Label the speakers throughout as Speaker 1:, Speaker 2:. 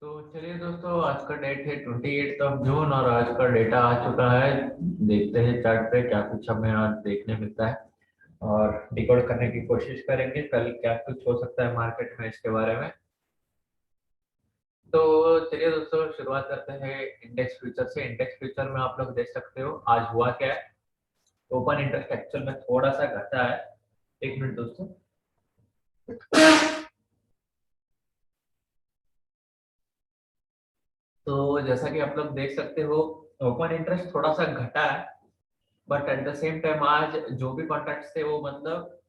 Speaker 1: तो चलिए दोस्तों, आज का डेट है 28 जून और आज का डेटा आ चुका है। देखते हैं चार्ट पे क्या कुछ हमें आज देखने मिलता है और डिकोड करने की कोशिश करेंगे कल क्या कुछ हो सकता है मार्केट में इसके बारे में। तो चलिए दोस्तों, शुरुआत करते हैं इंडेक्स फ्यूचर से। इंडेक्स फ्यूचर में आप लोग देख सकते हो आज हुआ क्या है। ओपन इंटरेस्ट एक्चुअल में थोड़ा सा घटा है। एक मिनट दोस्तों। तो जैसा कि आप लोग देख सकते हो, ओपन इंटरेस्ट थोड़ा सा घटा है, but at the same time आज जो भी कॉन्ट्रैक्ट्स थे वो मतलब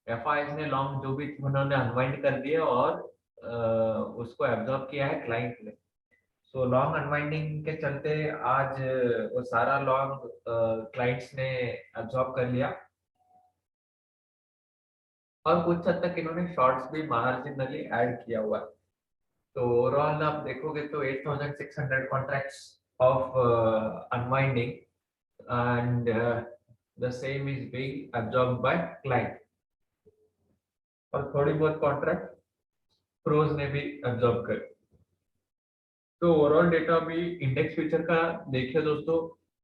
Speaker 1: एफआईज ने लॉन्ग जो भी उन्होंने अनवाइंड कर दिए और उसको एब्जॉर्ब किया है क्लाइंट ने। सो लॉन्ग अनवाइंडिंग के चलते आज वो सारा लॉन्ग क्लाइंट्स ने एब्जॉर्ब कर लिया और कुछ हद तक इन्होंने शॉर्ट्स भी मार्जिनली ऐड किया हुआ है। तो ओवरऑल आप देखोगे तो 8600 contracts of unwinding and the same is being absorb by client और थोड़ी बहुत कॉन्ट्रैक्ट प्रोज ने भी एब्जॉर्ब कर। तो ओवरऑल डेटा भी इंडेक्स फ्यूचर का देखिए दोस्तों,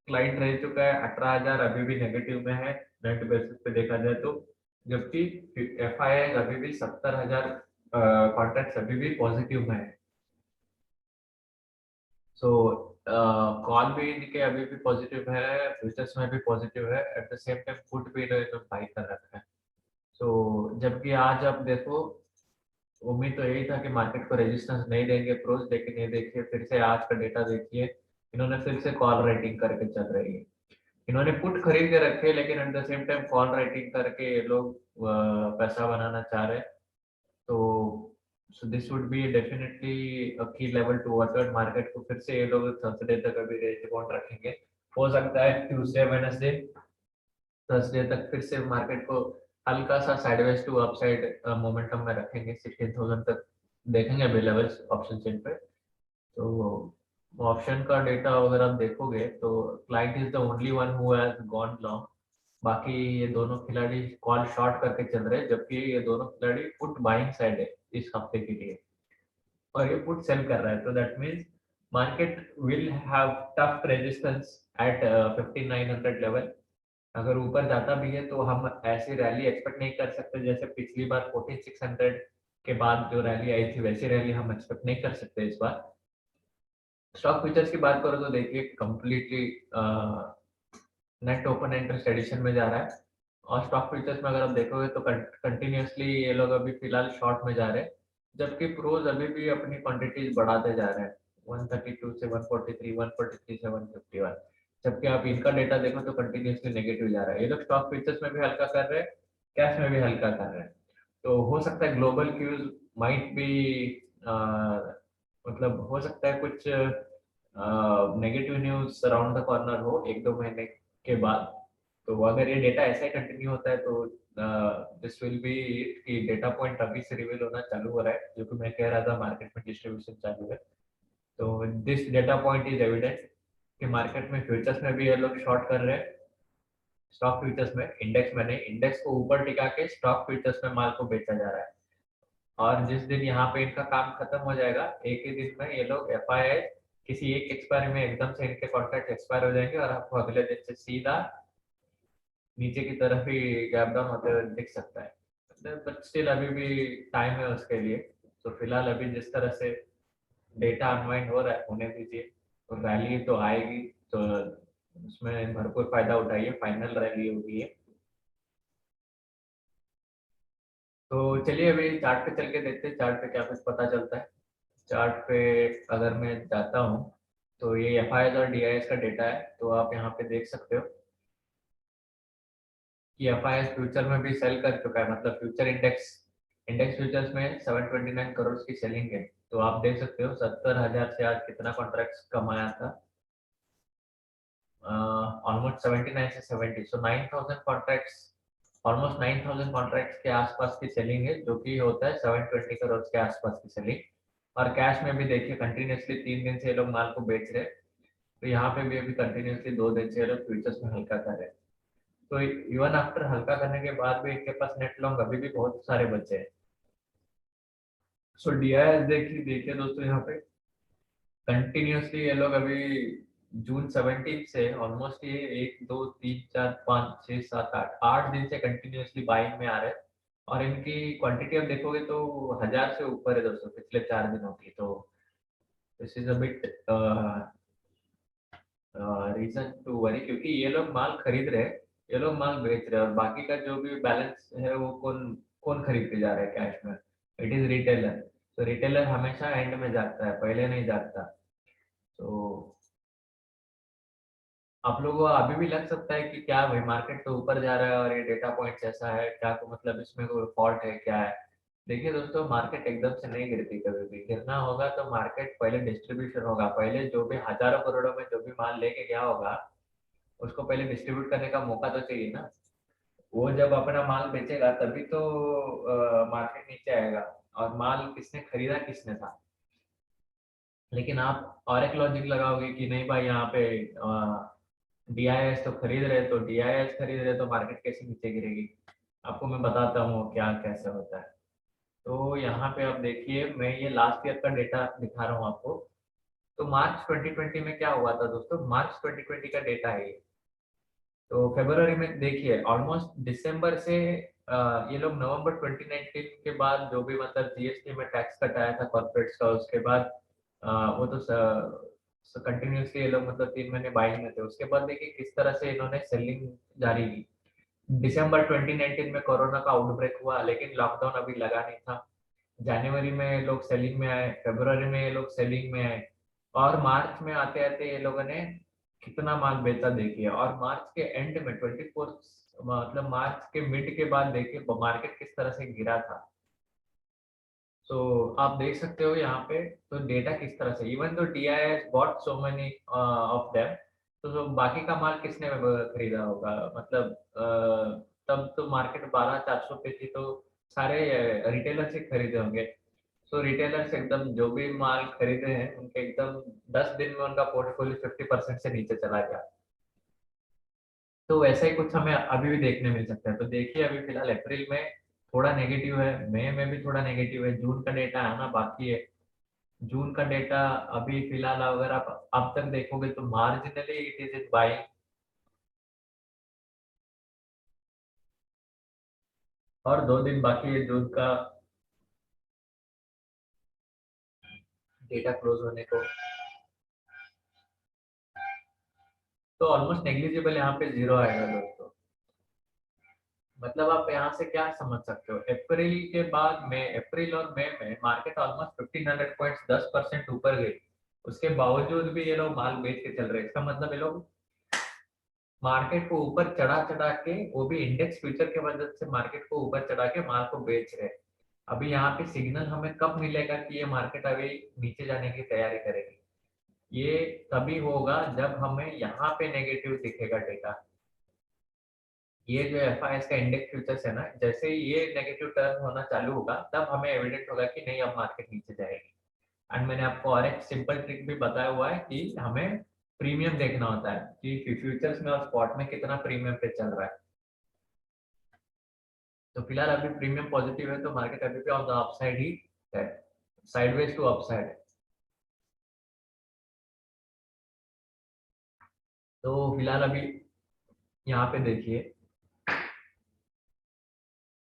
Speaker 1: क्लाइंट रह चुका है 18,000, अभी भी नेगेटिव में है नेट बेसिस पे देखा जाए तो। जबकि एफ आई आई अभी भी 70,000 कॉन्ट्रैक्ट अभी भी पॉजिटिव में है। सो कॉल भी इनके अभी भी पॉजिटिव है, फ्यूचर्स में भी पॉजिटिव है, eight the same time put भी इन्होंने बाई कर रखा है। सो जबकि आज आप देखो, उम्मीद तो यही था कि मार्केट को रेजिस्टेंस नहीं देंगे प्रोज, लेकिन ये देखिए फिर से आज का डेटा देखिए, इन्होंने फिर से कॉल राइटिंग करके चल रही है। इन्होंने पुट खरीद के रखे लेकिन eight the same time call writing करके ये लोग पैसा बनाना चाह रहे हैं। तो so this would be definitely a की लेवल टू वर्क मार्केट को। फिर से ये लोग थर्सडे तक अभी रेंज बाउंड रखेंगे। हो सकता है ट्यूसडे वेडनेसडे थर्सडे तक फिर से मार्केट को हल्का सा साइडवेज टू अपसाइड मोमेंटम में रखेंगे। 16,000 तक देखेंगे अभी लेवल्स ऑप्शन चेन पे। तो ऑप्शन का डेटा अगर आप देखोगे तो client is the only one who has gone long. बाकी ये दोनों खिलाड़ी कॉल शॉर्ट करके चल रहे हैं, जबकि ये दोनों खिलाड़ी पुट बाइंग साइड है इस हफ्ते के लिए और ये पुट सेल कर रहा है। तो that means market will have tough resistance at 5900 level. अगर ऊपर जाता भी है तो हम ऐसी रैली एक्सपेक्ट नहीं कर सकते जैसे पिछली बार 4600 के बाद जो रैली आई थी, वैसी रैली हम एक्सपेक्ट नहीं कर सकते इस बार। स्टॉक फीचर्स की बात करो तो देखिए completely net open interest addition में जा रहा है और स्टॉक फीचर्स में अगर आप देखोगे तो कंटिन्यूअसली ये लोग अभी फिलहाल शॉर्ट में जा रहे हैं, जबकि प्रोज अभी भी अपनी क्वांटिटीज बढ़ाते जा रहे हैं 132 से 143, 143 से 151। जबकि आप इनका डेटा देखो तो कंटिन्यूसली नेगेटिव जा रहा है। ये लोग स्टॉक फीचर्स में भी हल्का कर रहे हैं, कैश में भी हल्का कर रहे हैं। तो हो सकता है ग्लोबल क्यूज माइट बी, मतलब हो सकता है कुछ negative news around the corner हो एक दो महीने के बाद। तो अगर ये डेटा ऐसा ही कंटिन्यू होता है तो दिस विल बी कि डेटा पॉइंट अभी से रिवील होना चालू हो रहा है, जो कि मैं कह रहा था मार्केट में डिस्ट्रीब्यूशन चालू है। तो this data point is evident कि मार्केट में फ्यूचर्स में भी ये लोग शॉर्ट कर रहे हैं। स्टॉक फ्यूचर्स में, इंडेक्स में नहीं, इंडेक्स को ऊपर टिका के स्टॉक फ्यूचर्स में माल को बेचा जा रहा है। और जिस दिन यहाँ पे इनका काम खत्म हो जाएगा, एक ही दिन में ये लोग एफ आई आई किसी एक एक्सपायरी में एकदम से इनके कॉन्ट्रैक्ट एक्सपायर हो जाएंगे और आपको अगले दिन से सीधा नीचे की तरफ ही गैप डाउन होते हुए दिख सकता है। बट स्टिल अभी भी टाइम है उसके लिए। तो फिलहाल अभी जिस तरह से डेटा अनवाइंड हो रहा है होने दीजिए। तो रैली तो आएगी, तो उसमें भरपूर फायदा उठाइए, फाइनल रैली होगी ये। तो चलिए अभी चार्ट पे चल के देखते हैं चार्ट पे क्या कुछ पता चलता है। चार्ट पे अगर मैं जाता हूँ तो ये एफ आई एस और डी आई एस का डेटा है। तो आप यहाँ पे देख सकते हो कि एफ आई एस फ्यूचर में भी सेल कर चुका है, मतलब फ्यूचर इंडेक्स इंडेक्स फ्यूचर्स में 729 करोड़ की सेलिंग है। तो आप देख सकते हो 70,000 से आज कितना कॉन्ट्रैक्ट कमाया था, ऑलमोस्ट 79 से 70, सो 9,000 कॉन्ट्रैक्ट्स, ऑलमोस्ट 9,000 कॉन्ट्रैक्ट्स के आसपास की सेलिंग है, जो कि होता है 720 करोड़ के आसपास की सेलिंग। और कैश में भी देखिए कंटिन्यूसली 3 दिन से ये लोग माल को बेच रहे हैं। तो यहाँ पे भी अभी कंटिन्यूसली 2 दिन से ये लोग फ्यूचर्स में हल्का कर रहे हैं। तो इवन आफ्टर हल्का करने के बाद भी इनके पास नेट लॉन्ग अभी भी बहुत सारे बचे हैं। सो डीआईएस देखिए देखिए दोस्तों यहाँ पे कंटिन्यूसली ये लोग अभी जून 17 से ऑलमोस्ट ये 1 2 3 4 5 6 7 8 8 दिन से कंटिन्यूसली बाइंग में आ रहे हैं। और इनकी क्वांटिटी आप देखोगे तो 1000 से ऊपर है दोस्तों पिछले 4 दिनों की। तो this is a bit reason to worry, क्योंकि ये लोग माल खरीद रहे हैं, ये लोग माल बेच रहे हैं, और बाकी का जो भी बैलेंस है वो कौन कौन खरीद के जा रहा है कैश में? It is retailer. तो रिटेलर हमेशा एंड में जाता है, पहले नहीं जाता। तो आप लोगों को अभी भी लग सकता है कि क्या भाई मार्केट तो ऊपर जा रहा है और ये डेटा पॉइंट्स ऐसा है क्या, तो मतलब इसमें कोई फॉल्ट है क्या है? देखिए दोस्तों, मार्केट एकदम से नहीं गिरती, कभी भी गिरना होगा तो मार्केट पहले डिस्ट्रीब्यूशन होगा, पहले जो भी हजारों करोड़ों में जो भी माल लेके गया होगा उसको पहले डिस्ट्रीब्यूट करने का मौका तो चाहिए ना। वो जब अपना माल बेचेगा तभी तो मार्केट नीचे आएगा। और माल किसने खरीदा, किसने था? लेकिन आप और एक लॉजिक लगाओगे कि नहीं भाई यहाँ पे डीआईएस तो खरीद रहे, तो डीआईएस खरीद रहे तो मार्केट कैसे नीचे गिरेगी? आपको मैं बताता हूँ क्या कैसे होता है। तो यहाँ पे आप देखिए, मैं ये लास्ट ईयर का डेटा दिखा रहा हूँ आपको। तो मार्च 2020 में क्या हुआ था दोस्तों, मार्च 2020 का डेटा है ये। तो फरवरी में देखिए ऑलमोस्ट दिसंबर से ये लोग नवंबर 2019 के बाद जो भी मतलब जीएसटी में टैक्स कटाया था कॉर्पोरेट्स का, उसके बाद वो तो कंटिन्यूसली ये लोग मतलब 3 महीने बाइंग में थे। उसके बाद देखिए किस तरह से इन्होंने सेलिंग जारी की। दिसंबर 2019 में कोरोना का आउटब्रेक हुआ, लेकिन लॉकडाउन अभी लगा नहीं था। जनवरी में लोग सेलिंग में आए, फरवरी में ये लोग सेलिंग में आए, और मार्च में आते आते ये लोगों ने कितना माल बेचा देखिए। और मार्च के एंड में 24 मतलब मार्च के मिड के बाद देखिए मार्केट किस तरह से गिरा था। तो आप देख सकते हो यहाँ पे तो डेटा किस तरह से, इवन तो DIS bought so many of them, तो जो बाकी का माल किसने खरीदा होगा? मतलब तब तो मार्केट 12,400 पे थी, तो सारे रिटेलर से खरीदे होंगे। तो रिटेलर्स एकदम जो भी माल खरीदे हैं उनके एकदम 10 दिन में उनका पोर्टफोलियो 50% से नीचे चला गया। तो वैसा ही कुछ हमें अभी भी देखने मिल सकता है। तो देखिए अभी फिलहाल अप्रैल में थोड़ा नेगेटिव है, मई में भी थोड़ा नेगेटिव है, जून का डेटा आना बाकी है। जून का डेटा अभी फिलहाल अगर आप अब तक देखोगे तो marginally it is in buying. और 2 दिन बाकी है जून का डेटा क्लोज होने को। तो ऑलमोस्ट नेग्लिजिबल यहाँ पे जीरो आएगा दोस्तों। मतलब आप यहाँ से क्या समझ सकते हो, अप्रैल के बाद में, अप्रैल और मई में मार्केट ऑलमोस्ट 1500 पॉइंट्स 10% ऊपर गई। उसके बावजूद भी ये लोग माल बेच के चल रहे हैं। इसका मतलब ये लोग मार्केट को ऊपर चढ़ा चढ़ा के, वो भी इंडेक्स फ्यूचर के मदद से मार्केट को ऊपर चढ़ा के माल को बेच रहे हैं। अभी यहाँ पे सिग्नल हमें कब मिलेगा कि ये मार्केट अभी नीचे जाने की तैयारी करेगी? ये तभी होगा जब हमें यहाँ पे नेगेटिव दिखेगा डेटा। ये जो FIS का इंडेक्स फ्यूचर्स है ना, जैसे ही ये नेगेटिव टर्न होना चालू होगा तब हमें एविडेंट होगा कि नहीं अब मार्केट नीचे जाएगी। एंड मैंने आपको और एक सिंपल ट्रिक भी बताया हुआ है कि हमें प्रीमियम देखना होता है कि फ्यूचर्स में और स्पॉट में कितना प्रीमियम पे चल रहा है। तो फिलहाल अभी प्रीमियम पॉजिटिव है तो मार्केट अभी भी ऑन द अपसाइड ही है, साइडवेज टू अपसाइड। तो फिलहाल अभी यहाँ पे देखिए,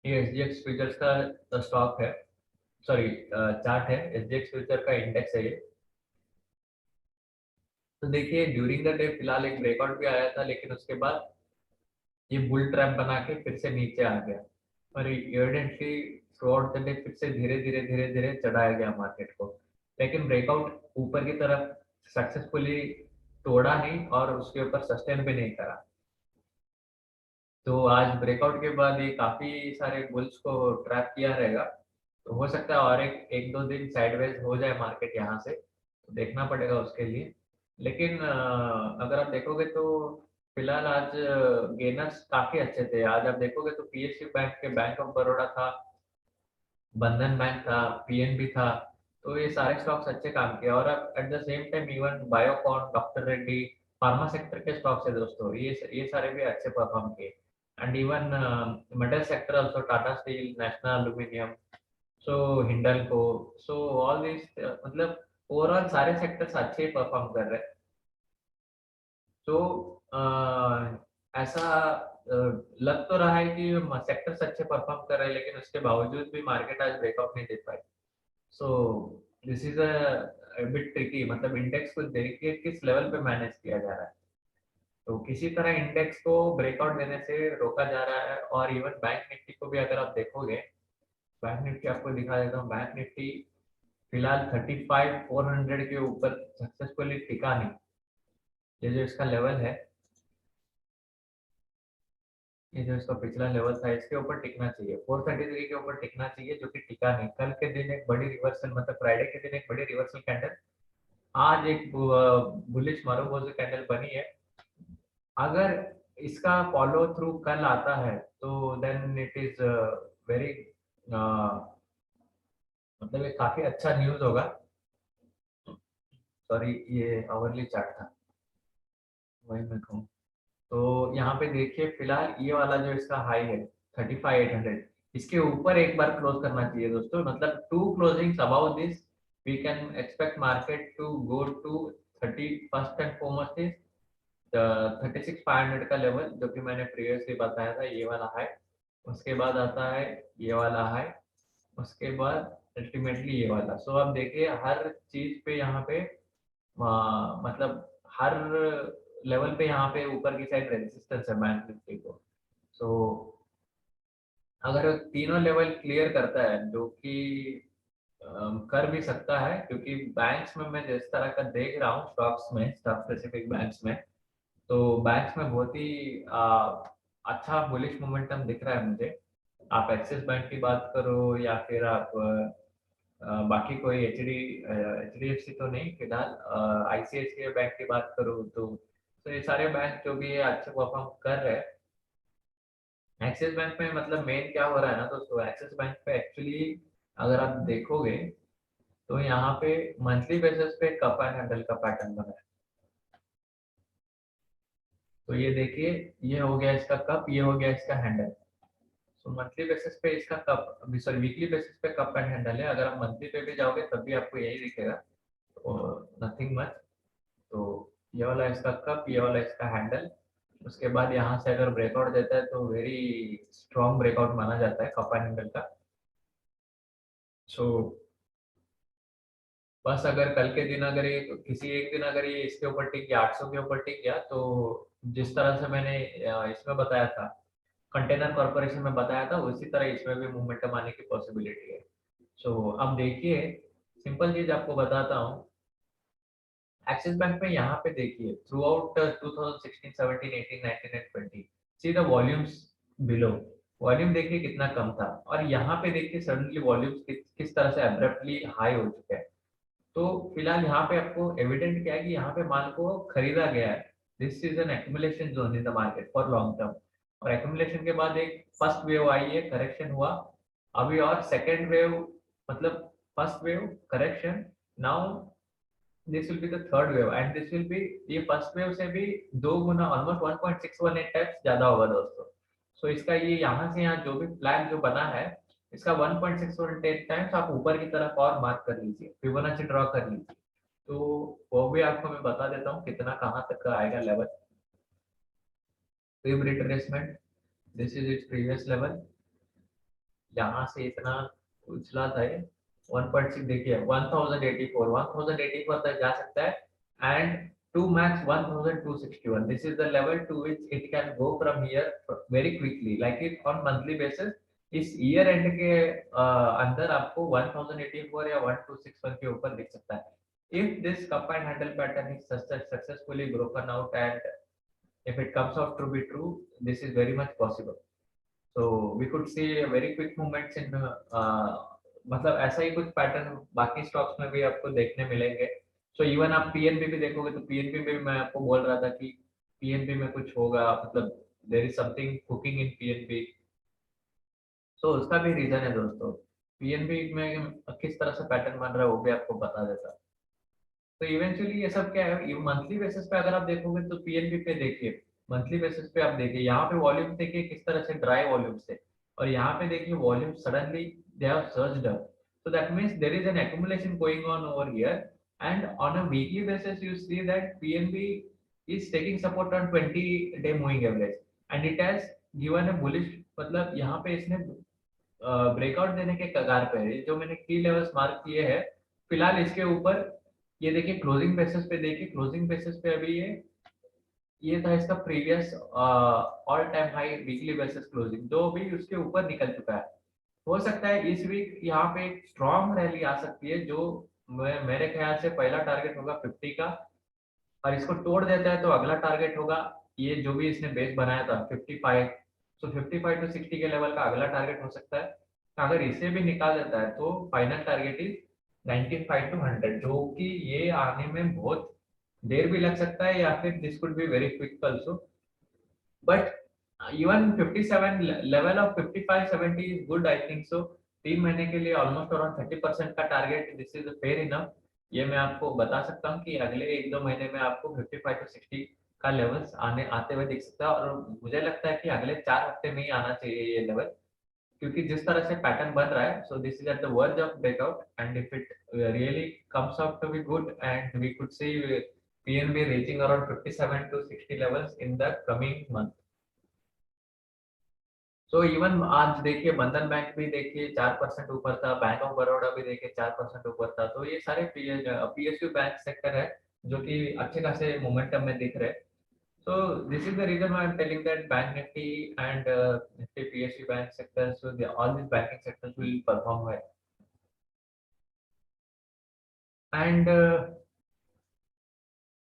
Speaker 1: ये SGX फ्यूचर्स का स्टॉक है, सॉरी चार्ट है, SGX फ्यूचर का इंडेक्स है ये। तो देखिए ड्यूरिंग द डे फिलहाल एक ब्रेकआउट भी आया था, लेकिन उसके बाद ये बुल ट्रैप बना के फिर से नीचे आ गया। और evidently through out the day फिर से धीरे धीरे धीरे धीरे चढ़ाया गया मार्केट को, लेकिन ब्रेकआउट ऊपर की तरफ सक्सेसफुली तोड़ा नहीं और उसके ऊपर सस्टेन भी नहीं करा। तो आज ब्रेकआउट के बाद ये काफी सारे बुल्स को ट्रैप किया रहेगा। तो हो सकता है और एक एक दो दिन साइडवेज हो जाए मार्केट यहाँ से, तो देखना पड़ेगा उसके लिए। लेकिन अगर आप देखोगे तो फिलहाल आज गेनर्स काफी अच्छे थे। आज आप देखोगे तो PSU बैंक के बैंक ऑफ बड़ौदा था, बंधन बैंक था, PNB था। तो ये सारे स्टॉक्स अच्छे काम किए। और अब at the same time even Biocon, doctor Reddy, pharma sector के स्टॉक्स है दोस्तों, ये सारे भी अच्छे परफॉर्म किए। And even metal sector also, Tata Steel, national aluminium, so Hindalco, so all this मतलब ओवरऑल सारे सेक्टर्स अच्छे ही परफॉर्म कर रहे हैं। तो ऐसा लग तो रहा है कि सेक्टर्स अच्छे परफॉर्म कर रहे हैं, लेकिन उसके बावजूद भी मार्केट आज ब्रेकआउट नहीं दे पाई। So this is a bit tricky, मतलब इंडेक्स को देखिए किस लेवल पे मैनेज किया जा रहा है। तो किसी तरह इंडेक्स को ब्रेकआउट देने से रोका जा रहा है। और इवन बैंक निफ्टी को भी अगर आप देखोगे, बैंक निफ्टी आपको दिखा देता हूँ। बैंक निफ्टी फिलहाल 35,400 के ऊपर सक्सेसफुली टिका नहीं। ये जो इसका लेवल है, ये जो इसका पिछला लेवल था, इसके ऊपर टिकना चाहिए। 433 के ऊपर टिकना चाहिए, जो कि टिका नहीं। कल के दिन एक बड़ी रिवर्सल, मतलब फ्राइडे के दिन एक बड़ी रिवर्सल कैंडल, आज एक बुलिश मारूबोजू कैंडल बनी है। अगर इसका फॉलो थ्रू कल आता है तो देन इट इज वेरी, मतलब ये काफी अच्छा न्यूज होगा। सॉरी, ये आवरली चार्ट था, वही मैं कहूँ। तो यहाँ पे देखिए फिलहाल ये वाला जो इसका हाई है 35,800, इसके ऊपर एक बार क्लोज करना चाहिए दोस्तों। मतलब two closings above this we can expect market to go to 30, first and foremost is 36,500 का लेवल, जो कि मैंने प्रीवियसली बताया था, ये वाला हाई। उसके बाद आता है ये वाला हाई, उसके बाद अल्टीमेटली ये वाला। सो अब देखिए हर चीज पे यहाँ पे मतलब हर लेवल पे यहाँ पे ऊपर की साइड रेजिस्टेंस है बैंक निफ्टी को। सो अगर तीनों लेवल क्लियर करता है, जो कि कर भी सकता है, क्योंकि बैंक्स में मैं जिस तरह का देख रहा हूँ, स्टॉक्स में, स्टॉक स्पेसिफिक बैंक्स में, तो बैंक्स में बहुत ही अच्छा बुलिश मोमेंटम दिख रहा है मुझे। आप एक्सिस बैंक की बात करो या फिर आप बाकी कोई एच डी एफ सी तो नहीं फिलहाल, आईसीआईसीआई बैंक की बात करूँ तो ये सारे बैंक जो भी है अच्छे परफॉर्म कर रहे हैं। एक्सिस बैंक में मतलब मेन क्या हो रहा है ना दोस्तों, एक्सिस बैंक पे एक्चुअली अगर आप देखोगे तो यहाँ पे मंथली बेसिस पे कप एंड हैंडल का पैटर्न बना है। तो ये देखिए, ये हो गया इसका कप, ये हो गया इसका हैंडल। तो मंथली बेसिस पे इसका कप, सॉरी वीकली बेसिस पे कप एंड हैंडल है। अगर आप मंथली पे भी जाओगे तब भी आपको यही दिखेगा, तो नथिंग मच। तो ये वाला इसका कप, ये वाला इसका हैंडल। उसके बाद यहाँ से अगर ब्रेकआउट देता है तो वेरी स्ट्रॉन्ग ब्रेकआउट माना जाता है कप एंड हैंडल का। सो बस अगर कल के दिन अगर ये किसी एक दिन अगर ये इसके ऊपर टिक गया, 800 के ऊपर टिक गया, तो जिस तरह से मैंने इसमें बताया था, कंटेनर कॉर्पोरेशन में बताया था, उसी तरह इसमें भी मूवमेंटम आने की पॉसिबिलिटी है। सो अब देखिए, सिंपल चीज आपको बताता हूँ। एक्सिस बैंक में यहाँ पे देखिए through out 2016, 17, 18, 19 and 20, see the volumes below. Volume देखिए कितना कम था, और यहाँ पे देखिए सडनली वॉल्यूम्स किस तरह से एब्रप्टली हाई हो चुके हैं। तो फिलहाल यहाँ पे आपको एविडेंट क्या है कि यहाँ पे माल को खरीदा गया है। This is an accumulation zone in the market for long term. और एक्यूमुलेशन के बाद एक फर्स्ट वेव आई है, करेक्शन हुआ। अभी और सेकेंड वेव, मतलब first wave correction, now this will be the third wave, and this will be, ये फर्स्ट वेव से भी दो गुना, ऑलमोस्ट 1.618 टाइम्स ज्यादा होगा दोस्तों। सो इसका ये यहाँ से यहाँ जो भी फ्लैग जो बना है, इसका 1.618 टाइम्स आप ऊपर की तरफ और मार्क कर लीजिए, फिबोनाची ड्रॉ कर लीजिए। तो वो भी आपको मैं बता देता हूँ कितना कहाँ तक का आएगा level. Fib retracement, this is its previous level. यहाँ से इतना उछला था ये 1.6, देखिए 1084 तक जा सकता है, and to max 1261। This is the level to which it can go from here very quickly, like it on monthly basis. इस ईयर एंड के अंदर आपको 1084 या 1261 के ऊपर दिख सकता है, if this cup and handle pattern is successfully broken out, and if it comes out to be true, this is very much possible. So we could see a very quick movements in मतलब ऐसा ही कुछ pattern बाकी stocks में भी आपको देखने मिलेंगे। So even आप पीएनबी भी देखोगे तो पीएनबी में भी मैं आपको बोल रहा था कि पीएनबी में कुछ होगा, मतलब there is something cooking in PNB. So उसका भी रीजन है दोस्तों। पीएनबी में किस तरह से पैटर्न बन रहा है वो भी आपको बता देता। तो इवेंचुअली ये सब क्या है, मंथली बेसिस पे अगर आप देखोगे तो पीएनबी पे देखिए, मंथली बेसिस पे आप देखिए, यहाँ पे वॉल्यूम देखिए किस तरह से ड्राई वॉल्यूम से, और यहाँ पे देखिए volume suddenly they have surged up. So that means there is an accumulation going on over here, and on a weekly basis you see that PNB is taking support on 20-day moving average and it has given a bullish, मतलब यहाँ पे इसने breakout देने के कगार पे है। जो मैंने की लेवल्स मार्क किए हैं फिलहाल इसके ऊपर, ये देखिए क्लोजिंग बेसिस पे, देखिए क्लोजिंग बेसिस पे अभी ये था इसका previous all time high weekly basis closing, जो भी उसके ऊपर निकल चुका है। हो सकता है इस वीक यहाँ पे एक स्ट्रॉन्ग रैली आ सकती है, जो मेरे ख्याल से पहला टारगेट होगा 50 का, और इसको तोड़ देता है तो अगला टारगेट होगा ये जो भी इसने बेस बनाया था 55। सो 55 टू 60 के लेवल का अगला टारगेट हो सकता है। अगर इसे भी निकाल देता है तो फाइनल टारगेट इज 95 टू 100, जो कि ये आने में बहुत देर भी लग सकता है या फिर this could be very quick also, but even 57 level of 55-70 is good I think so. 3 महीने के लिए ऑलमोस्ट अराउंड 30% का target, this is fair enough. ये मैं आपको बता सकता हूँ कि अगले 1-2 महीने में आपको 55 टू 60 का लेवल्स आने आते हुए दिख सकता है, और मुझे लगता है कि अगले 4 हफ्ते में ही आना चाहिए ये लेवल, क्योंकि जिस तरह से पैटर्न बन रहा है, so this is at the verge of breakout and if it really comes out to be good and we could see PNB reaching around 57 to 60 levels in the coming month. So even आज देखिए बंधन bank भी देखिए 4% ऊपर था, bank of Baroda भी देखिए 4% ऊपर था, तो ये सारे PSU बैंक सेक्टर है जो कि अच्छे खासे मोमेंटम में दिख रहे हैं। So this is the reason why I'm telling that Bank Nifty and Nifty PSU bank sectors, so all these banking sectors will perform well. And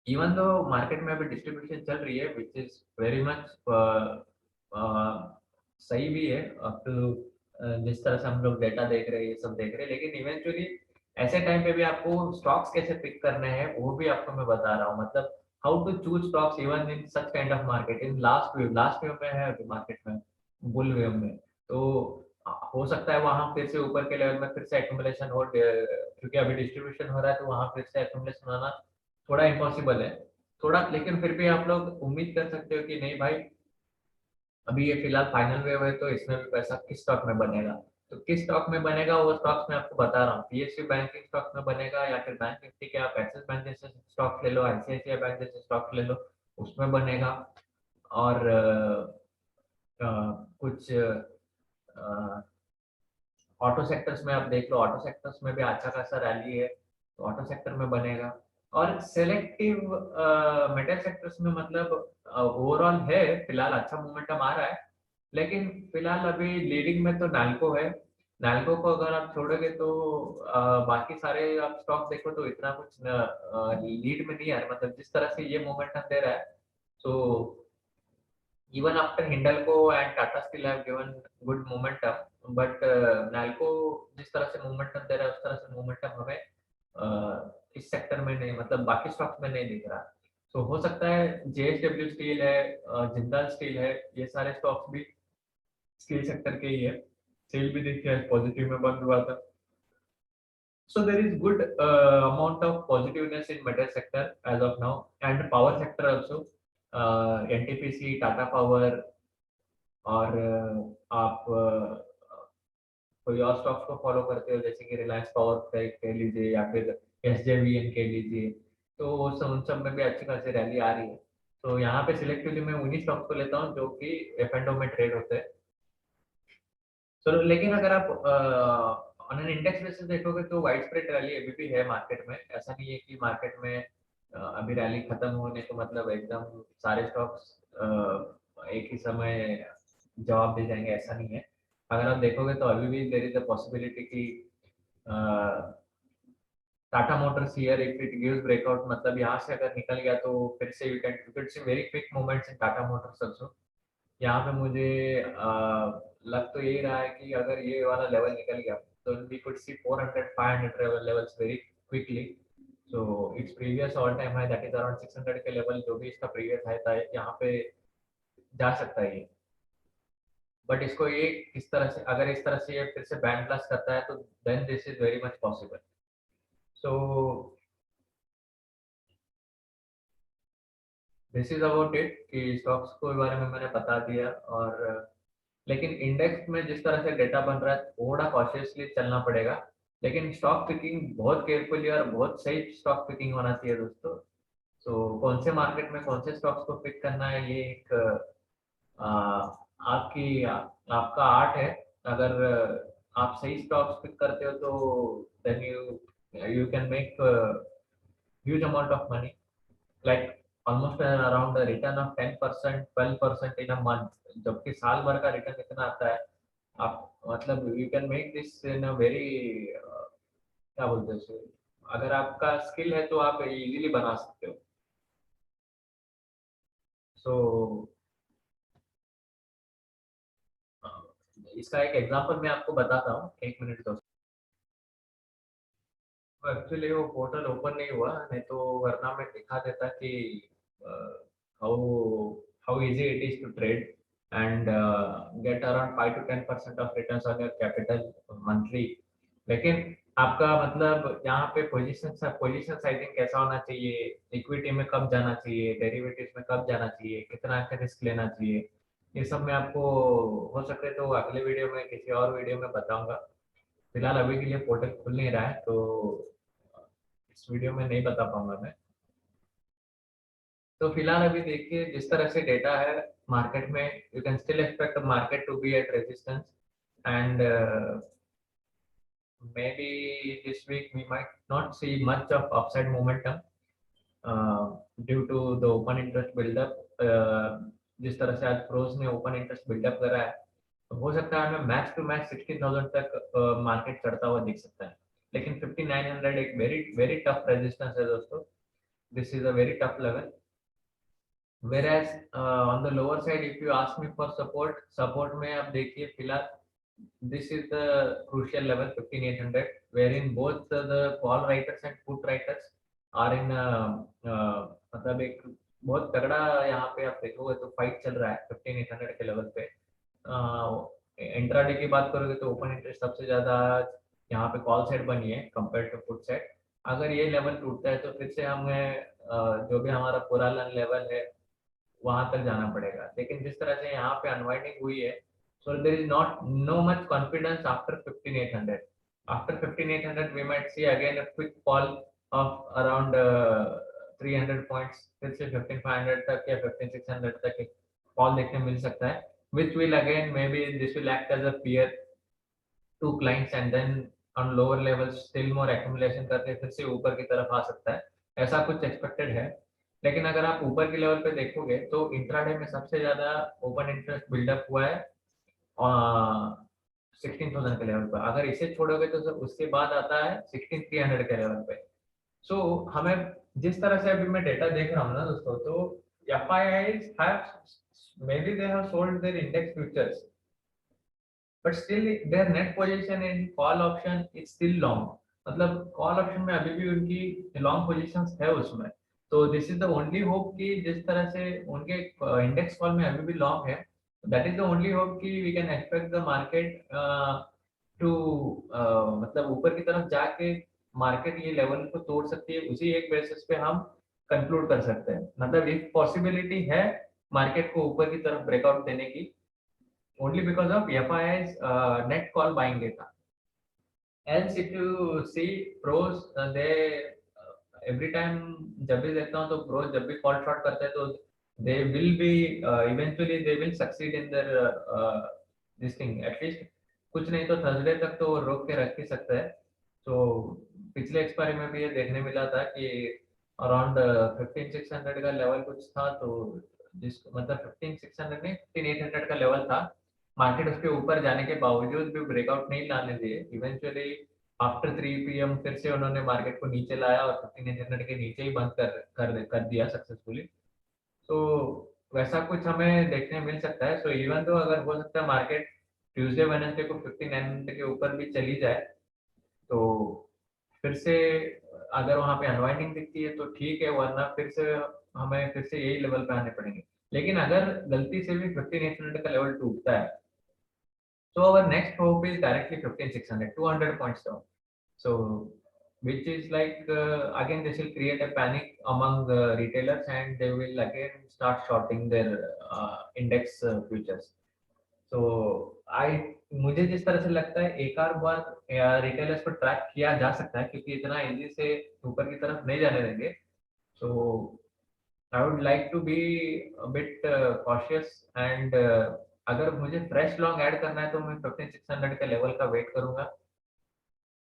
Speaker 1: even though market में अभी distribution चल रही है, which is very much सही भी है, अब तो जिस तरह से हम लोग डेटा देख रहे हैं, ये सब देख रहे हैं, लेकिन इवेंचुअली ऐसे टाइम पे भी आपको स्टॉक्स कैसे पिक करने हैं वो भी आपको मैं बता रहा हूँ, मतलब how to choose stocks even in such kind of market. इन लास्ट वेव में है अभी मार्केट में, बुल वेव में, तो हो सकता है वहां फिर से ऊपर के लेवल में फिर से एक्यूमुलेशन हो, क्योंकि अभी डिस्ट्रीब्यूशन हो रहा है तो वहां फिर से एक्यूमुलेशन होना थोड़ा इम्पॉसिबल है थोड़ा, लेकिन फिर भी आप लोग उम्मीद कर सकते हो कि नहीं भाई, अभी ये फिलहाल फाइनल वेव है तो इसमें भी पैसा किस स्टॉक में बनेगा, तो किस स्टॉक में बनेगा वो स्टॉक्स मैं आपको बता रहा हूँ। PSU बैंकिंग स्टॉक में बनेगा या फिर बैंक निफ्टी के, आप एक्सिस बैंक जैसे स्टॉक ले लो, ICICI बैंक जैसे स्टॉक ले लो, उसमें बनेगा। और कुछ ऑटो सेक्टर्स में आप देख लो, ऑटो सेक्टर्स में भी अच्छा खासा रैली है तो ऑटो सेक्टर में बनेगा। और सेलेक्टिव मेटल सेक्टर्स में मतलब ओवरऑल है फिलहाल अच्छा मोमेंटम आ रहा है, लेकिन फिलहाल अभी लीडिंग में तो नाल्को है। नाल्को को अगर आप छोड़ोगे तो बाकी सारे आप स्टॉक देखो तो इतना कुछ लीड में नहीं आ रहा, मतलब जिस तरह से ये मोमेंटम दे रहा है। सो even after Hindalco and Tata Steel have given good momentum, but Nalco जिस तरह से मोमेंटम दे रहा है उस तरह से मोमेंटम हमें इस सेक्टर में नहीं, मतलब बाकी स्टॉक्स में नहीं दिख रहा। तो हो सकता है JSW स्टील है, जिंदाल स्टील है, ये सारे स्टॉक्स भी स्टील सेक्टर के ही है। सेल भी देखिए पॉजिटिव में बंद हुआ था। So there is good amount of positiveness in metal sector as of now, and power sector also. NTPC, Tata Power, और आप कोई और स्टॉक्स को फॉलो करते हो जैसे कि रिलायंस पावर कह लीजिए या फिर SJVN कह लीजिए, तो वो सब उन सब में भी अच्छी खासी रैली आ रही है। तो यहाँ पे सिलेक्टिवली मैं उन्हीं स्टॉक्स को लेता हूँ जो कि F&O में ट्रेड होते हैं। चलो, लेकिन अगर आप ऑन एन इंडेक्स बेसिस देखोगे तो वाइड स्प्रेड रैली अभी भी है मार्केट में। ऐसा नहीं है कि मार्केट में अभी रैली खत्म होने को मतलब एकदम सारे स्टॉक्स एक ही समय जवाब दे जाएंगे, ऐसा नहीं है। अगर आप देखोगे तो अभी भी देयर इज अ पॉसिबिलिटी कि Tata Motors here if it gives breakout, मतलब यहाँ से अगर निकल गया तो फिर से you can see very quick movements in Tata Motors also. यहाँ पे मुझे लग तो यही रहा है कि अगर ये वाला लेवल निकल गया तो we could see 400-500 levels very quickly. So it's previous all time high that is around 600 के लेवल, जो भी इसका प्रीवियस हाई था यहाँ पे जा सकता है ये। बट इसको ये इस तरह से, अगर इस तरह से ये फिर से बैंड प्लस करता है तो then this is very much possible. So this is about it कि स्टॉक्स के बारे में मैंने बता दिया। और लेकिन इंडेक्स में जिस तरह से डेटा बन रहा है थोड़ा कॉशियसली चलना पड़ेगा, लेकिन स्टॉक पिकिंग बहुत केयरफुली और बहुत सही स्टॉक पिकिंग होना चाहिए दोस्तों। तो कौन से मार्केट में कौन से स्टॉक्स को पिक करना है, ये एक आपका आर्ट है। अगर आप सही स्टॉक्स पिक करते हो तो then you you can make huge amount of money, like almost around a return of 10%, 12% in a month, जबकि साल भर का रिटर्न इतना आता है। आप मतलब you can make this in a very क्या बोलते हैं उसे, अगर आपका स्किल है तो आप इजीली बना सकते हो। सो इसका एक एग्जांपल मैं आपको बताता हूँ, एक मिनट दोस्तों। तो एक्चुअली वो पोर्टल ओपन नहीं हुआ, नहीं तो वरना मैं दिखा देता कि how how easy it is to trade and get around 5 to 10% of returns on your capital monthly. लेकिन आपका मतलब यहाँ पे पोजीशन साइजिंग कैसा होना चाहिए, इक्विटी में कब जाना चाहिए, डेरिवेटिव्स में कब जाना चाहिए, कितना रिस्क लेना चाहिए, ये सब मैं आपको हो सके तो अगले वीडियो में किसी और वीडियो में बताऊंगा। फिलहाल अभी के लिए पोर्टल खुल नहीं रहा है तो इस वीडियो में नहीं बता पाऊंगा मैं। तो फिलहाल अभी देखिए जिस तरह से डेटा है मार्केट में, you can still expect market to be at resistance and maybe this week we might not see much of upside momentum due to the open interest build-up. जिस तरह से आज प्रोज ने ओपन इंटरेस्ट बिल्डअप करा है, तो हो सकता है हमें मैच टू मैच 16,000 तक मार्केट चढ़ता हुआ दिख सकता है। लेकिन 5,900 एक वेरी वेरी टफ रेजिस्टेंस है दोस्तों। This is a very tough level. whereas on the lower side if you ask me for support में आप देखिए फिलहाल this is the crucial level 15,800 wherein both the call writers and put writers are in मतलब एक बहुत तगड़ा यहाँ पे आप देखोगे तो फाइट चल रहा है 15,800 के लेवल पे। इंट्राडे की बात करोगे तो ओपन इंटरेस्ट सबसे ज्यादा यहाँ पे कॉल साइड बनी है कंपेयर टू पुट साइड। अगर ये लेवल टूटता है तो फिर से हमें जो भी हमारा पुराना लेवल है वहां तक जाना पड़ेगा। लेकिन जिस तरह से यहाँ पे अनवाइंडिंग हुई है, so there is not no much confidence after 15,800. After 15,800 we might see again a quick fall of around 300 points, फिर से 15,500 तक या 15,600 तक एक fall देखने मिल सकता है, which will again maybe this will act as a fear to clients and then on lower levels still more accumulation करके फिर से ऊपर की तरफ आ सकता है, ऐसा कुछ एक्सपेक्टेड है। लेकिन अगर आप ऊपर के लेवल पे देखोगे तो इंट्राडे में सबसे ज्यादा ओपन इंटरेस्ट बिल्डअप हुआ है 16,000 के लेवल पर। अगर इसे छोड़ोगे तो सर उसके बाद आता है 16,300 के लेवल पे। सो हमें जिस तरह से अभी मैं डेटा देख रहा हूँ ना दोस्तों, तो FIIs have maybe they have sold their index futures but still their net position in call option is still long। मतलब कॉल ऑप्शन में अभी भी उनकी लॉन्ग पोजीशंस है उसमें। तो this is the only hope कि जिस तरह से उनके इंडेक्स कॉल में अभी भी लॉन्ग है, that is the only hope कि we can expect the market to मतलब ऊपर की तरफ जाके मार्केट ये लेवल को तोड़ सकती है। उसी एक बेसिस पे हम कंक्लूड कर सकते हैं, मतलब एक पॉसिबिलिटी है मार्केट को ऊपर की तरफ ब्रेकआउट देने की only because of FII's net call buying data। Else if you see pros, they every time जब भी देखता हूँ तो pros जब भी call short करते हैं तो they will be eventually they will succeed in their this thing at least। कुछ नहीं तो थर्सडे तक तो रोक के रख ही सकता है। तो पिछले एक्सपायरी में भी ये देखने मिला था कि अराउंड 15,600 का लेवल कुछ था, तो जिस मतलब 15,600 नहीं 15,800 का लेवल था। मार्केट उसके ऊपर जाने के बावजूद भी ब्रेकआउट नहीं लाने दिए, इवेंचुअली आफ्टर 3 PM फिर से उन्होंने मार्केट को नीचे लाया और 15,800 के नीचे ही बंद कर दिया सक्सेसफुली। तो वैसा कुछ हमें देखने मिल सकता है। सो इवन तो अगर हो सकता है मार्केट ट्यूसडे वेडनेसडे को 15,900 के ऊपर भी चली जाए, तो फिर से अगर वहां पे अनवाइंडिंग दिखती है तो ठीक है, वरना फिर से हमें फिर से यही लेवल पे आने पड़ेंगे। लेकिन अगर गलती से भी 15,800 का लेवल टूटता है so our next hope is directly 15,600, 200 points down। So which is like again this will create a panic among the retailers and they will again start shorting their index futures। तो आई मुझे जिस तरह से लगता है एक आध बार रिटेलर्स को ट्रैक किया जा सकता है, क्योंकि इतना इजी से ऊपर की तरफ नहीं जाने देंगे। So I would like to be bit cautious and अगर मुझे फ्रेश लॉन्ग ऐड करना है तो मैं 15600 का लेवल का वेट करूंगा।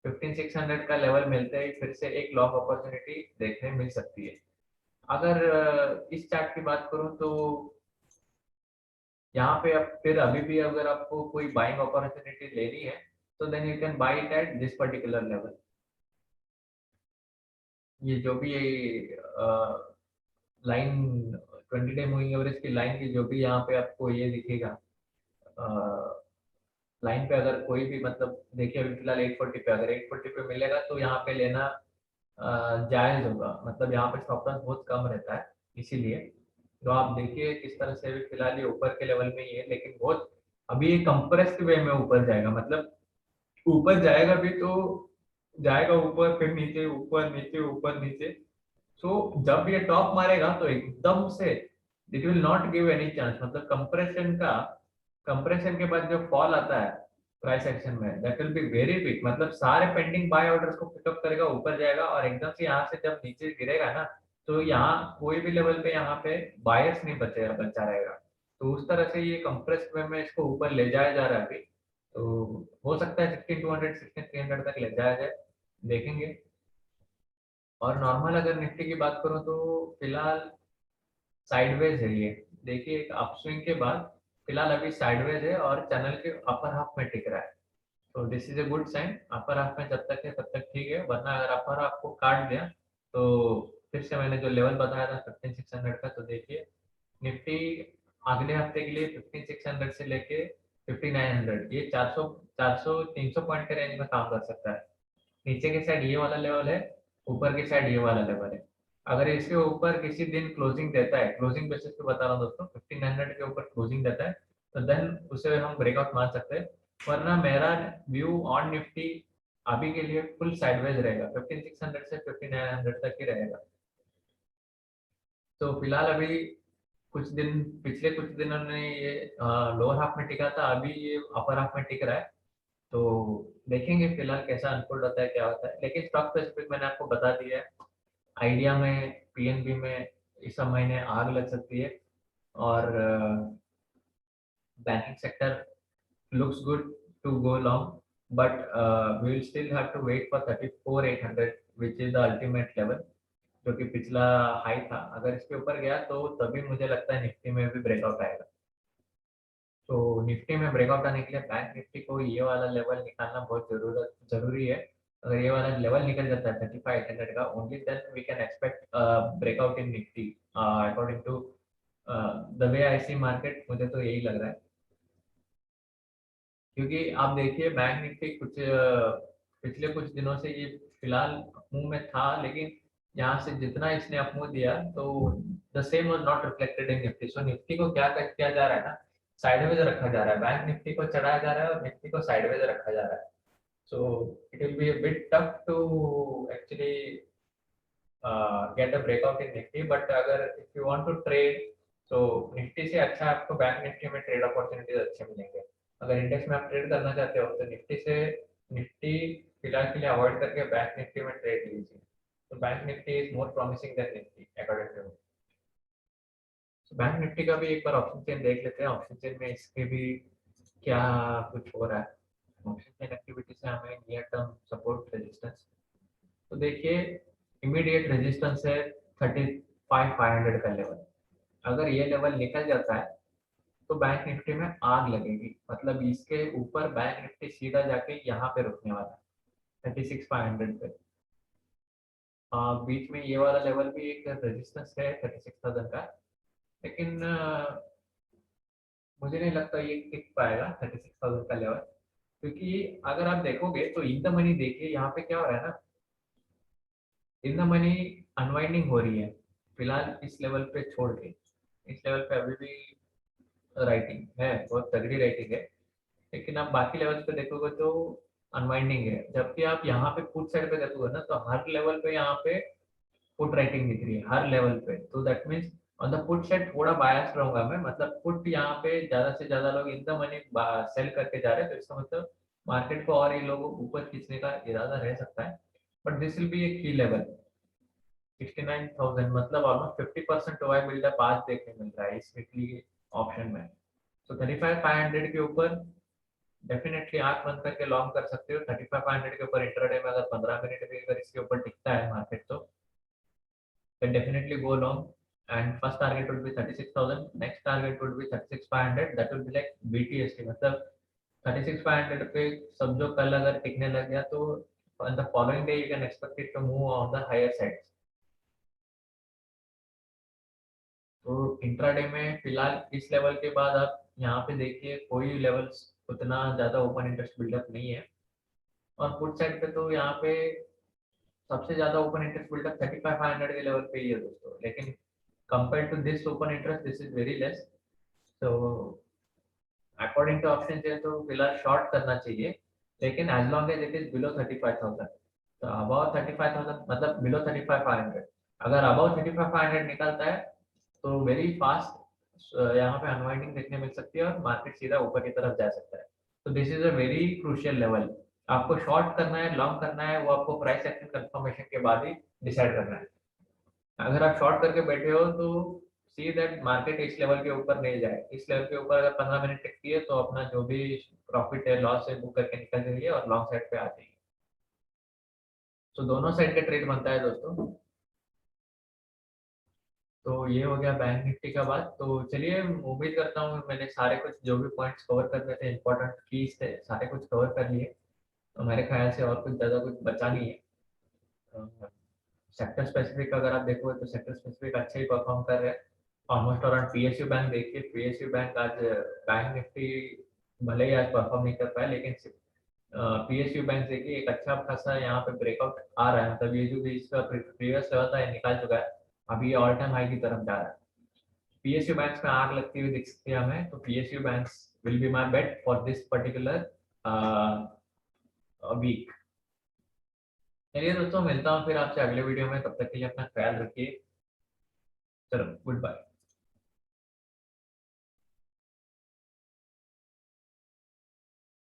Speaker 1: 15600 का लेवल मिलते ही फिर से एक लॉन्ग अपॉर्चुनिटी देखने मिल सकती है। अगर इस चार्ट की बात करूं तो यहाँ पे अब फिर अभी भी अगर आपको कोई बाइंग अपॉर्चुनिटी लेनी है तो then you can buy it at this particular level. ये जो भी लाइन 20 डे मूविंग एवरेज की लाइन की जो भी यहाँ पे आपको ये दिखेगा लाइन पे, अगर कोई भी मतलब देखिए अभी फिलहाल 840 पे, अगर 840 पे मिलेगा तो यहाँ पे लेना जायज होगा। मतलब यहाँ पे स्टॉप लॉस बहुत कम रहता है, इसीलिए तो आप देखिए किस तरह से अभी फिलहाल ये ऊपर के लेवल में ही है, लेकिन बहुत अभी ये कंप्रेस्ड वे में ऊपर जाएगा। मतलब ऊपर जाएगा भी तो जाएगा ऊपर फिर नीचे, ऊपर नीचे, ऊपर नीचे। सो जब ये टॉप मारेगा तो एकदम से it will not give any chance. मतलब कंप्रेशन के बाद जो फॉल आता है प्राइस एक्शन में that will be very big. मतलब सारे पेंडिंग बाय ऑर्डर्स को पिकअप करेगा, ऊपर जाएगा और एकदम से यहाँ से जब नीचे गिरेगा ना तो यहाँ कोई भी लेवल पे यहाँ पे बायर्स नहीं बचेगा, बचा रहेगा। तो उस तरह से ये कंप्रेस्ड वे में इसको ऊपर ले जाया जा रहा है अभी। तो हो सकता है 16200 16300 तक ले जाया जाए, देखेंगे। और नॉर्मल अगर निफ्टी की बात करूं तो फिलहाल साइडवेज है ये। देखिए एक अपस्विंग के बाद फिलहाल अभी साइडवेज है और चैनल के अपर हाफ में टिक रहा है। तो this is a good sign. Upper half में जब तक है तब तक ठीक है, वरना अगर अपर हाफ को काट दिया तो फिर से मैंने जो लेवल बताया था 15600 का, तो देखिए निफ्टी अगले हफ्ते के लिए 15600 से लेके 5900 ये 400 300 पॉइंट के रेंज में काम कर सकता है। नीचे की साइड ये वाला लेवल है, ऊपर की साइड ये वाला लेवल है। अगर इसके ऊपर किसी दिन क्लोजिंग देता है, क्लोजिंग बेसिस पे बता रहा हूँ दोस्तों, 1500 के ऊपर क्लोजिंग देता है तो देन उसे हम ब्रेकआउट मान सकते हैं। वरना मेरा व्यू ऑन निफ्टी अभी के लिए फुल साइडवेज रहेगा, 15600 से 5900 तक ही रहेगा। तो फिलहाल अभी कुछ दिन पिछले कुछ दिनों ने ये लोअर हाफ में टिका था, अभी ये अपर हाफ में टिक रहा है। तो देखेंगे फिलहाल कैसा अनफोल्ड होता है, क्या होता है। लेकिन स्टॉक स्पेसिफिक मैंने आपको बता दिया है। आइडिया में, पीएनबी में इस सब महीने आग लग सकती है। और banking sector looks good to go long, but we will still have to wait for 34,800 which is the ultimate level, जो कि पिछला हाई था। अगर इसके ऊपर गया तो तभी मुझे लगता है निफ्टी में भी ब्रेकआउट आएगा। तो निफ्टी में ब्रेकआउट आने के लिए बैंक निफ्टी को ये वाला लेवल निकालना बहुत जरूरी है। अगर ये वाला लेवल निकल जाता है 35,800 का, only then we can expect breakout in Nifty according to the way I see market. मुझे तो यही लग रहा है, क्योंकि आप देखिए बैंक निफ्टी कुछ पिछले कुछ दिनों से ये फिलहाल अपमूव में था, लेकिन यहाँ से जितना इसने अपमूव दिया तो the same was not reflected in Nifty. So Nifty को क्या किया जा रहा है ना, साइडवेज रखा जा रहा है। बैंक निफ्टी को चढ़ाया जा रहा है और निफ्टी को साइडवेज रखा जा रहा है। So it will be a bit tough to actually get a breakout in Nifty. But अगर if you want to trade तो निफ्टी से अच्छा आपको बैंक निफ्टी में ट्रेड अपॉर्चुनिटीज अच्छे मिलेंगे। अगर इंडेक्स में आप ट्रेड करना चाहते हो तो निफ्टी फिलहाल के लिए अवॉइड करके बैंक निफ्टी में ट्रेड लीजिए। तो bank Nifty is more promising than Nifty according to me. तो बैंक निफ्टी का भी एक बार ऑप्शन चेन देख लेते हैं, ऑप्शन चेन में इसके भी क्या कुछ हो रहा है। ऑप्शन चेन एक्टिविटी से हमें नियर टर्म सपोर्ट रेजिस्टेंस, तो देखिए इमीडिएट रेजिस्टेंस है 35,500 का लेवल। अगर ये लेवल निकल जाता है तो बैंक निफ्टी में आग लगेगी। मतलब इसके ऊपर बैंक निफ्टी सीधा जाके यहाँ पे रुकने वाला है 36,500 पे। बीच में ये वाला लेवल भी एक रेजिस्टेंस है 36,000 का, लेकिन मुझे नहीं लगता ये टिक पाएगा 36,000 का लेवल। क्योंकि अगर आप देखोगे तो इन द मनी देखिए यहाँ पे क्या हो रहा है ना, इन द मनी अनवाइंडिंग हो रही है फिलहाल इस लेवल पे छोड़ के। इस लेवल पे अभी भी राइटिंग है, बहुत तगड़ी राइटिंग है, लेकिन आप बाकी लेवल्स पे देखोगे तो अनवाइंडिंग है। जबकि आप यहाँ पे पुट साइड पे देखोगे ना तो हर लेवल पे यहाँ पे पुट राइटिंग दिख रही है हर लेवल पे। तो that means on the put side थोड़ा बायस रहूंगा मैं, मतलब पुट यहाँ पे ज्यादा से ज्यादा लोग इन द मनी सेल करके जा रहे हैं, तो इसका मतलब मार्केट को और ये लोगों ऊपर खींचने का इरादा रह सकता है। बट दिस विल बी ए की लेवल 69,000, मतलब ऑलमोस्ट 50% वाई बिल्डअप आज देखने मिल रहा है इस वीकली ऑप्शन में। तो 35,500 के ऊपर डेफिनेटली आंख बंद करके लॉन्ग कर सकते हो। 35,500 के ऊपर इंटरडे में अगर 15 मिनट भी अगर इसके ऊपर टिकता है मार्केट, तो then definitely go long. And first target would be 36,000. Next target would be 36,500. That will be like BTST, मतलब 36,500 पे सब जो कल अगर टिकने लग गया तो on the following day you can expect it to move on the higher side. तो इंट्राडे में फिलहाल इस लेवल के बाद आप यहाँ पे देखिए कोई लेवल्स उतना ज्यादा ओपन इंटरेस्ट बिल्डअप नहीं है। और पुट साइड पे तो यहाँ पे सबसे ज्यादा ओपन इंटरेस्ट बिल्डअप 35,500 के लेवल पे ही है दोस्तों, लेकिन compared to this open interest this is very less. So according to option है तो फिलहाल शॉर्ट करना चाहिए, लेकिन as long as it is below 35,000। तो अबाव 35,000 मतलब बिलो 35,500, अगर अबाव 35,500 निकलता है तो वेरी फास्ट यहाँ पे अनवाइंडिंग देखने मिल सकती है और मार्केट सीधा ऊपर की तरफ जा सकता है। तो this is a very crucial level. आपको शॉर्ट करना है लॉन्ग करना है वो आपको प्राइस एक्शन कंफर्मेशन के बाद ही डिसाइड करना है। अगर आप शॉर्ट करके बैठे हो तो सी दैट मार्केट इस लेवल के ऊपर नहीं जाए। इस लेवल के ऊपर अगर 15 मिनट टिकती है तो अपना जो भी प्रॉफिट है लॉस है बुक करके निकल जाइए और लॉन्ग साइड पे आ जाइए। तो दोनों साइड का ट्रेड बनता है दोस्तों। तो ये हो गया बैंक निफ्टी का बात। तो चलिए उम्मीद करता हूँ मैंने सारे कुछ जो भी पॉइंट्स कवर करने थे इंपॉर्टेंट कीज थे सारे कुछ कवर कर लिए। तो मेरे ख्याल से और कुछ ज़्यादा कुछ बचा नहीं है। सेक्टर स्पेसिफिक अगर आप देखोगे तो सेक्टर स्पेसिफिक अच्छा ही परफॉर्म कर रहे हैं ऑलमोस्ट। और पीएसयू बैंक देखिए, पीएसयू बैंक आज बैंक निफ्टी भले ही आज परफॉर्म नहीं कर पाया, लेकिन पीएसयू बैंक देखिए एक अच्छा खासा यहाँ पे ब्रेकआउट आ रहा है, मतलब ये जो भी इसका प्रीवियस लेवल था ये निकाल चुका है। अभी ये ऑल टाइम हाई की तरफ जा रहा है। पीएसयू बैंक्स में आग लगती हुई दिख सकती है हमें, तो PSU banks will be my bet for this particular week. चलिए दोस्तों मिलता हूँ फिर आपसे अगले वीडियो में, तब तक के लिए अपना ख्याल रखिए। चलो गुड बाय।